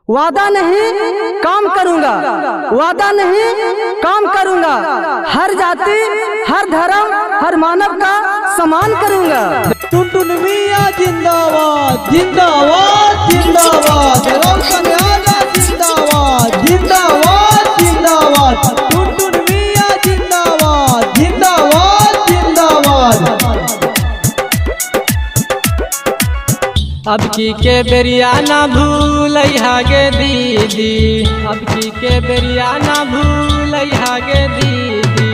वादा नहीं काम करूंगा, वादा नहीं काम करूंगा। हर जाति, हर धर्म, हर मानव का सम्मान करूंगा। टुनटुन मियां जिंदाबाद जिंदाबाद जिंदाबाद, रोशन आजा जिंदाबाद जिंदाबाद जिंदाबाद, टुनटुन मियां जिंदाबाद जिंदाबाद जिंदाबाद। अब की के बेरिया ना भूलैहा गे दीदी, अब की के बेरिया ना भूलैहा गे दीदी,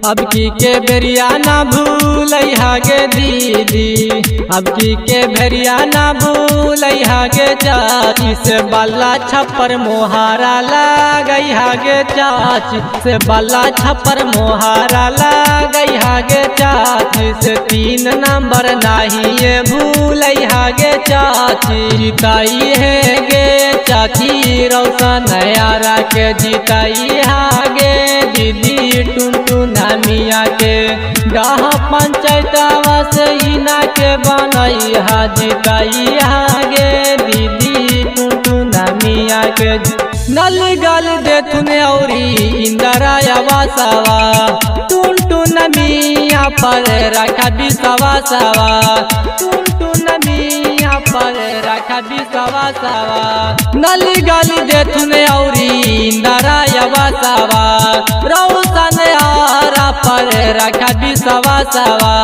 अब की के बेरिया ना भूलैहा गे दीदी, अब की के बेरिया ना भूलैहा गे चाची, से बाला छप्पर मोहारा लगैहा गे चाची, से बाला छप्पर मोहारा लगैहा गे चाची, से 3 नंबर नाही ये भूलैहा गे चाची। जिताई है गे चाची रोशन यारा के, जिताई है गे दीदी टुनटुन मियां के, गाह पंचायतवा से इना के बनई हा, जिताई है गे दीदी टुनटुन मियां के। नल गल देथुन औरी इंदिरा आवासवा, टुनटुन मियां पर रखा विश्वासवा, टुनटुन मियां पर रखा विश्वासवा। नल गल देथुन औरी इंदिरा आवासवा, रोशन यारा पर रखा विश्वासवा।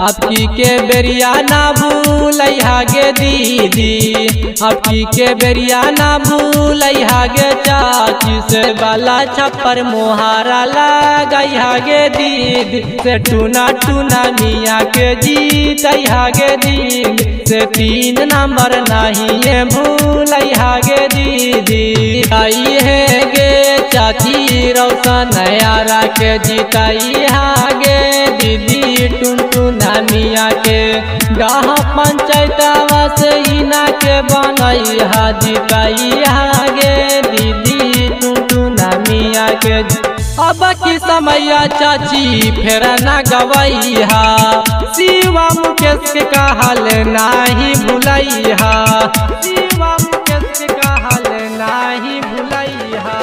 अब की के बेरिया ना भूलैहा गे दीदी, अब की के बेरिया ना भूलैहा गे चाची, से बाला छप्पर मोहारा लगैहा गे दीदी, से टूना टूना मियां के जीतैहा गे दीदी, से 3 नंबर नहीं ये भूलैहा गे दीदी। आई है गे चाची रोशन यारा के, जिताई है गे दीदी टुनटुन मियां के, गाह पंचायतवा से इना के बनई हा, जिताई है गे दीदी टुनटुन मियां के। अब की समैया चाची फेर ना गवई हा, शिवा मुकेश के कहल नाही भूलई हा, शिवा मुकेश के कहल नाही भूलई हा।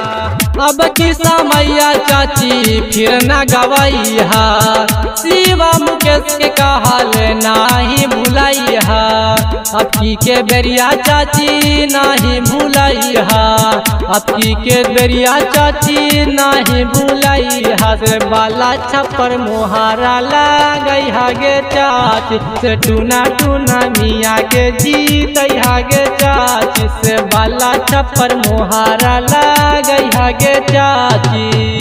अब की समैया चाची फिर ना गवई हा, शिवा मुकेश के कहल नाही भूलई हा। अब की के बेरिया चाची नाही भूलई हा, अब की के बेरिया चाची नाही भूलई हा, से बाला छप्पर मोहारा लगैहा गे चाची, से टूना टूना मियां के जीतैहा गे चाची, से बाला छप्पर मोहारा लगैहा गे चाची।